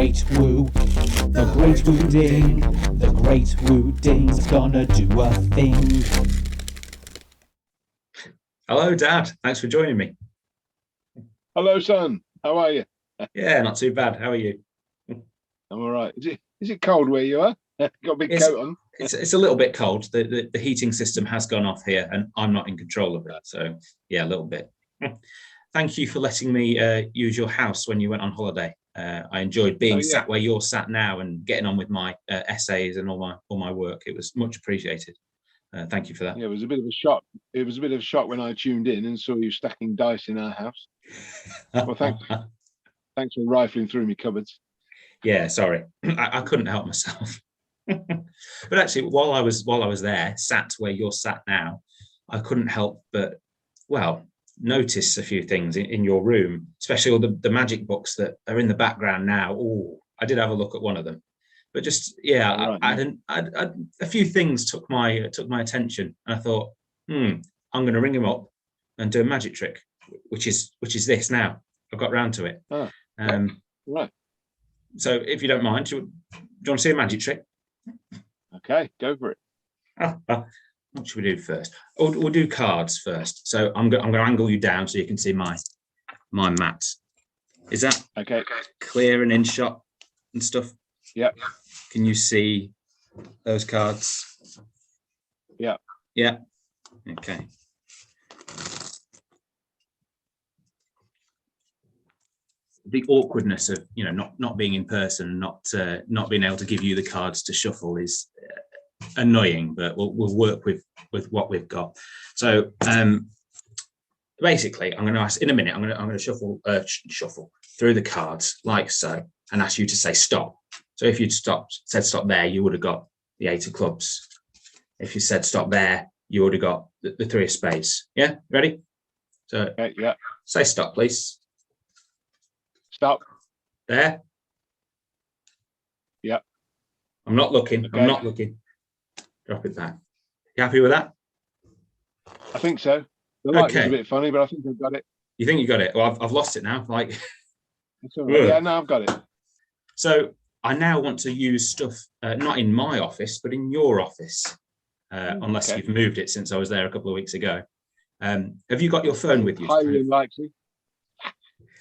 Great Woo, the Great Woo Ding, the Great Woo Ding's gonna do a thing. Hello, Dad. Thanks for joining me. Hello, son. How are you? Yeah, not too bad. How are you? I'm all right. Is it cold where you are? Got a big coat on? It's a little bit cold. The heating system has gone off here, and I'm not in control of it. So yeah, a little bit. Thank you for letting me use your house when you went on holiday. I enjoyed being sat where you're sat now and getting on with my essays and all my work. It was much appreciated. Thank you for that. Yeah, it was a bit of a shock. It was a bit of a shock when I tuned in and saw you stacking dice in our house. Well, thanks for rifling through my cupboards. Yeah, sorry, I couldn't help myself. But actually, while I was there, sat where you're sat now, I couldn't help but, well, notice a few things in your room, especially all the magic books that are in the background now. Oh, I did have a look at one of them, but just a few things took my attention, and I thought, I'm going to ring him up and do a magic trick, which is this now. I've got round to it. Right. So if you don't mind, do you want to see a magic trick? Okay, go for it. What should we do first? We'll do cards first. So I'm going to angle you down so you can see my mat. Is that okay? Clear and in shot and stuff? Yeah. Can you see those cards? Yeah. Yeah. Okay. The awkwardness of not being in person, not being able to give you the cards to shuffle is annoying, but we'll work with what we've got. So basically, I'm going to ask in a minute. I'm going to shuffle through the cards like so, and ask you to say stop. So if you'd said stop there, you would have got the 8 of clubs. If you said stop there, you would have got the 3 of spades. Yeah, ready? So okay, yeah. Say stop, please. Stop. There. Yeah. I'm not looking. Okay. I'm not looking. Drop it back. You happy with that? I think so. The light was a bit funny, but I think I've got it. You think you got it? Well, I've lost it now. Like, that's all right. Yeah, no, I've got it. So I now want to use stuff not in my office, but in your office, unless you've moved it since I was there a couple of weeks ago. Have you got your phone with you? Highly unlikely.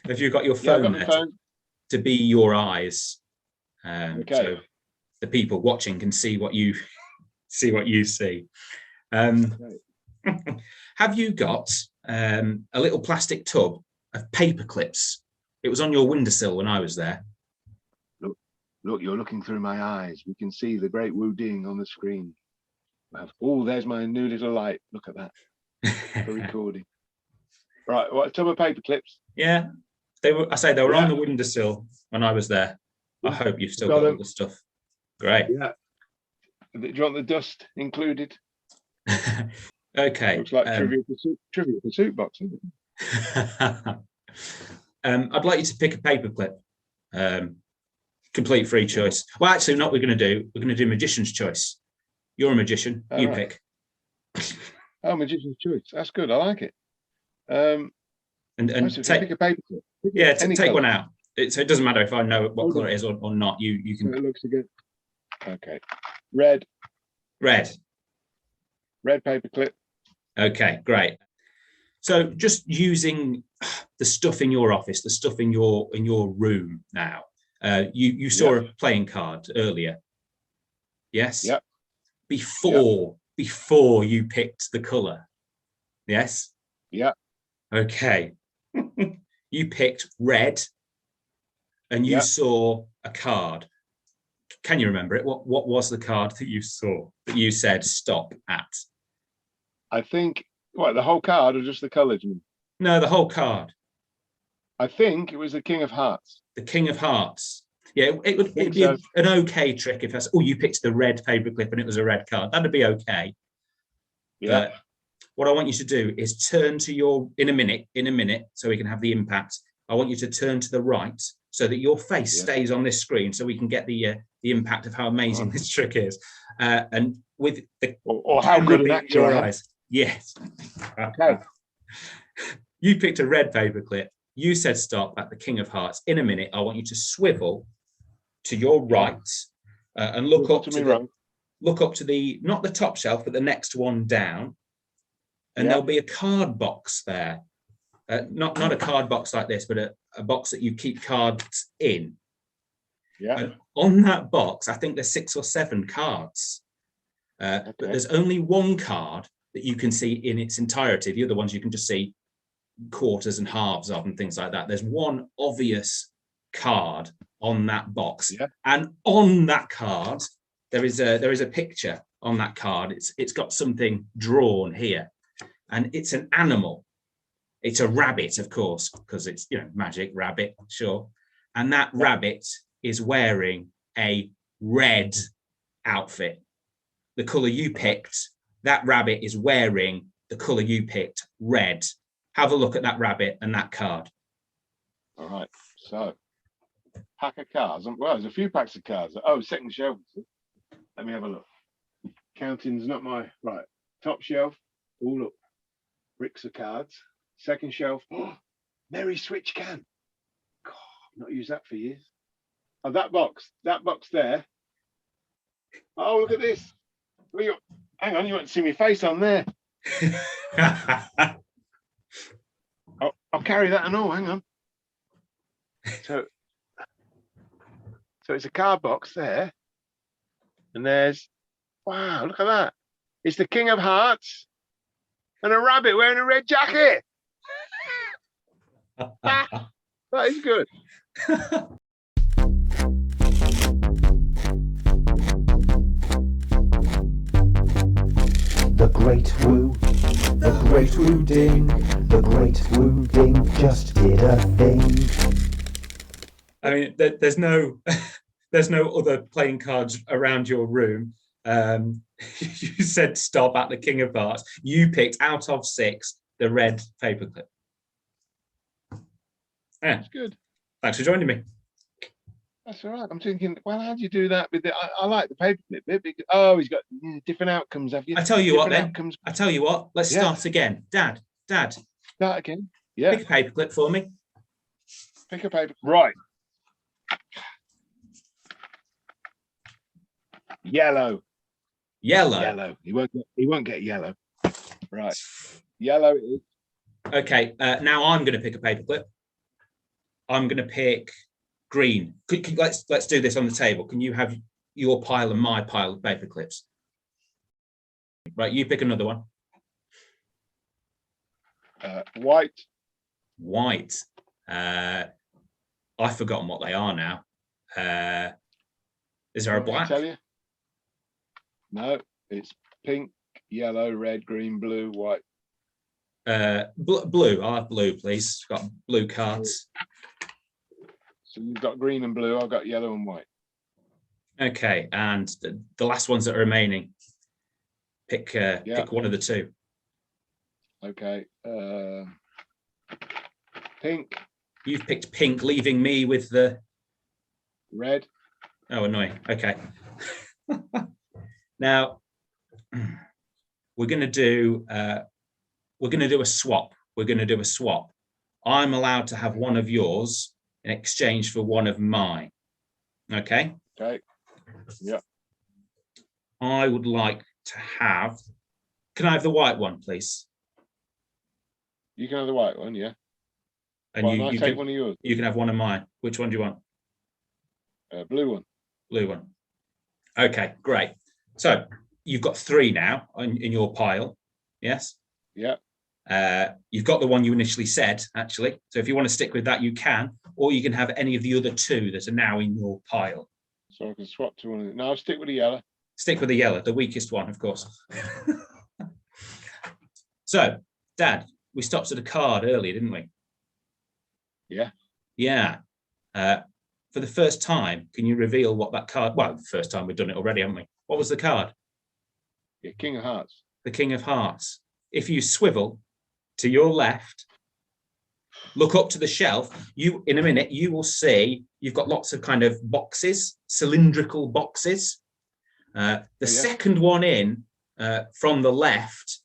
Have you got your phone there to be your eyes? So the people watching can see what you see. Have you got a little plastic tub of paper clips? It was on your windowsill when I was there. Look, you're looking through my eyes. We can see the Great Woo Ding on the screen. Oh, there's my new little light. Look at that for recording. Right, what, a tub of paper clips? Yeah. They were on the windowsill when I was there. I hope you've still got all the stuff. Great. Yeah. Do you want the dust included? Okay. Looks like trivia pursuit box, isn't it? I'd like you to pick a paper clip. Complete free choice. Well, actually, not we're going to do magician's choice. You're a magician. You pick. Oh, magician's choice. That's good. I like it. And so take a paper clip. Take one out. So it doesn't matter if I know what colour it is or not. You can. It looks good. Okay. Red paper clip. Okay, great. So just using the stuff in your office, the stuff in your room now. You saw a playing card earlier. Yes. Yep. Before you picked the colour. Yes. Yeah. Okay. You picked red and you saw a card. Can you remember it? What was the card that you saw that you said stop at? I think, the whole card or just the colours? No, the whole card. I think it was the King of Hearts. The King of Hearts. Yeah, it'd be an okay trick if that's, you picked the red paperclip and it was a red card. That'd be okay. Yeah. What I want you to do is turn to in a minute, so we can have the impact. I want you to turn to the right so that your face stays on this screen so we can get the impact of how amazing this trick is. And with the or how good an actor your eyes. Yes. Okay. You picked a red paperclip. You said stop at the King of Hearts. In a minute, I want you to swivel to your right and look up to me right. look up to the, not the top shelf, but the next one down. And Yeah. there'll be a card box there. Not a card box like this, but a box that you keep cards in. Yeah. And on that box, I think there's 6 or 7 cards. But there's only one card that you can see in its entirety. The other ones you can just see quarters and halves of and things like that. There's one obvious card on that box. Yeah. And on that card, there is a picture on that card. It's got something drawn here. And it's an animal. It's a rabbit, of course, because it's, you know, magic rabbit, sure. And that rabbit is wearing a red outfit. The color you picked, that rabbit is wearing the color you picked, red. Have a look at that rabbit and that card. All right. So, pack of cards. Well, there's a few packs of cards. Oh, second shelf. Let me have a look. Counting's not my right. Top shelf, all up. Bricks of cards. Second shelf. Oh, Merry Switch can. God, I've not used that for years. Oh, that box there. Oh, look at this. Hang on, you want to see my face on there. I'll carry that and all. Hang on. So it's a card box there. And there's, wow, look at that. It's the King of Hearts and a rabbit wearing a red jacket. That is good. The Great Woo Ding, the Great Woo Ding just did a thing. I mean, there's no other playing cards around your room. You said stop at the King of Hearts. You picked out of 6 the red paperclip. Yeah, That's good. thanks for joining me. That's all right. I'm thinking, well, how do you do that with the? I like the paperclip bit because, oh, he's got different outcomes. Have you? I tell you what, Different then. outcomes. I tell you what. Let's start again. Dad. Start again. Yeah. Pick a paperclip for me. Pick a paper. Right. Yellow. Yellow. He won't get yellow. Right. Yellow it is. Okay. Now I'm going to pick a paperclip. I'm going to pick green. Let's do this on the table. Can you have your pile and my pile of paper clips? Right, you pick another one. White. White. I've forgotten what they are now. Is there a black? I tell you? No, it's pink, yellow, red, green, blue, white. Blue. I'll have blue, please. Got blue cards. So you've got green and blue. I've got yellow and white. Okay, and the last ones that are remaining. Pick one of the two. Okay. Pink. You've picked pink, leaving me with the red. Oh, annoying. Okay. Now we're going to do a swap. We're going to do a swap. I'm allowed to have one of yours in exchange for one of mine. Okay. Okay. Yeah. I would like to have. Can I have the white one, please? You can have the white one, yeah. And well, you take can, one of yours. You can have one of mine. Which one do you want? Blue one. Blue one. Okay, great. So you've got 3 now in your pile. Yes. Yeah. You've got the one you initially said, actually. So if you want to stick with that, you can, or you can have any of the other 2 that are now in your pile. So I can swap to one of them. No, I'll stick with the yellow. Stick with the yellow, the weakest one, of course. So, Dad, we stopped at a card earlier, didn't we? Yeah. Yeah. For the first time, can you reveal what that card? Well, the first time we've done it already, haven't we? What was the card? Yeah, King of Hearts. The King of Hearts. If you swivel to your left, look up to the shelf, in a minute, you will see you've got lots of kind of boxes, cylindrical boxes. Second one in from the left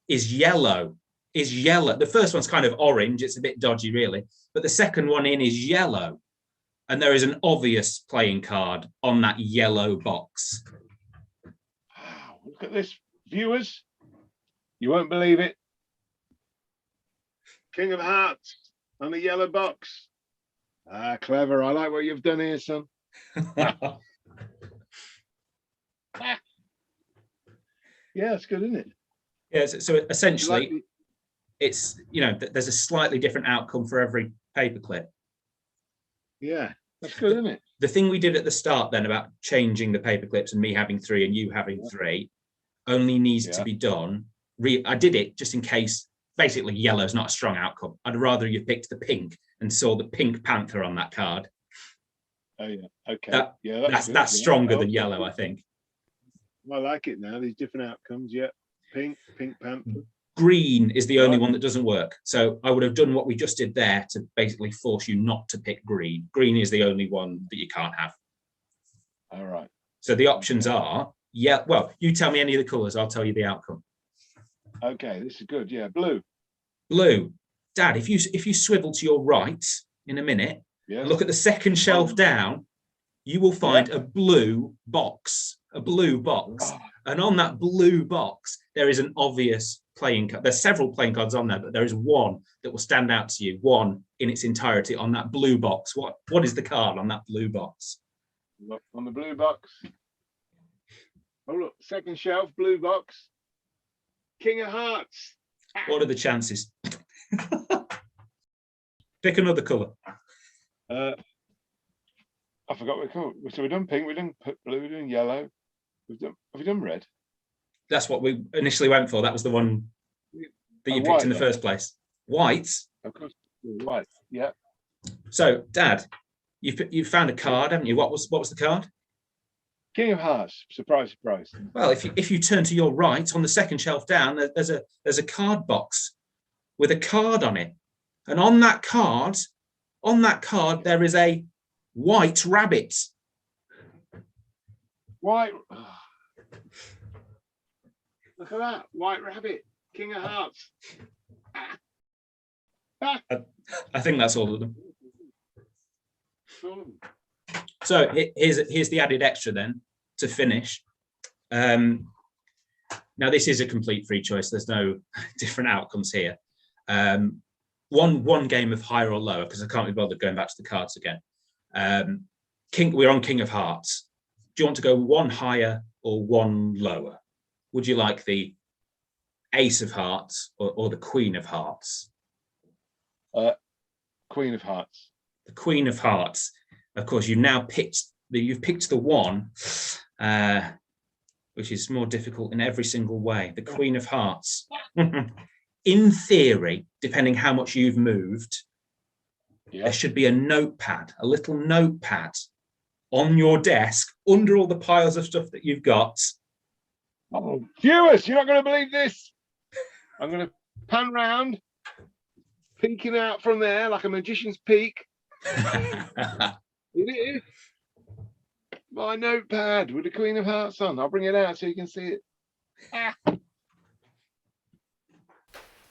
is yellow. The first one's kind of orange. It's a bit dodgy, really. But the second one in is yellow. and there is an obvious playing card on that yellow box. Wow, look at this, viewers. You won't believe it. King of Hearts on the yellow box. Ah, clever. I like what you've done here, son. Yeah, it's good, isn't it? Yeah, so essentially, You like it's, you know, there's a slightly different outcome for every paperclip. yeah, that's good, isn't it? The thing we did at the start then about changing the paper clips and me having 3 and you having 3 only needs to be done. I did it just in case. Basically, yellow is not a strong outcome. I'd rather you picked the pink and saw the pink panther on that card. Oh yeah, okay. That's stronger than yellow, I think. I like it now. These different outcomes. Yeah, pink panther. Green is the only one that doesn't work. So I would have done what we just did there to basically force you not to pick green. Green is the only one that you can't have. All right. So the options are, yeah, well, you tell me any of the colours, I'll tell you the outcome. Okay, this is good. Yeah, blue. Blue. Dad, if you swivel to your right in a minute, and look at the second shelf down, you will find a blue box. And on that blue box, there is an obvious playing card. There's several playing cards on there, but there is one that will stand out to you, one in its entirety on that blue box. What is the card on that blue box? Look on the blue box. Oh, look, second shelf, blue box. King of Hearts. What are the chances? Pick another colour. I forgot what we called. So we've done pink, we've done blue, we've done yellow. Have we done red? That's what we initially went for. That was the one that you picked in the first place. White. Of course, white. Yeah. So, Dad, you've found a card, haven't you? What was the card? King of Hearts. Surprise, surprise. Well, if you turn to your right on the second shelf down, there's a card box with a card on it, and on that card there is a white rabbit. White. Look at that white rabbit. King of Hearts. I think that's all of them. So here's the added extra then to finish. Now this is a complete free choice. There's no different outcomes here. One game of higher or lower, because I can't be bothered going back to the cards again. We're on King of Hearts. Do you want to go one higher or one lower? Would you like the Ace of Hearts or the Queen of Hearts? Queen of Hearts. The Queen of Hearts. Of course, you've picked the one, which is more difficult in every single way. The Queen of Hearts. In theory, depending how much you've moved, there should be a notepad, a little notepad on your desk under all the piles of stuff that you've got. Oh, viewers, you're not going to believe this. I'm going to pan round, peeking out from there like a magician's peak. It is my notepad with the Queen of Hearts on. I'll bring it out so you can see it.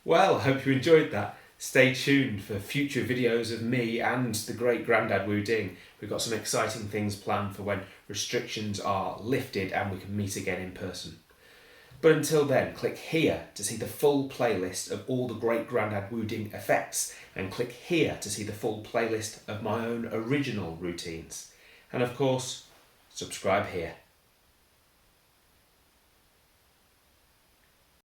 Well, I hope you enjoyed that. Stay tuned for future videos of me and the Great Grandad Woo Ding. We've got some exciting things planned for when restrictions are lifted and we can meet again in person. But until then, click here to see the full playlist of all the Great Grandad Woo Ding effects, and click here to see the full playlist of my own original routines. And of course, subscribe here.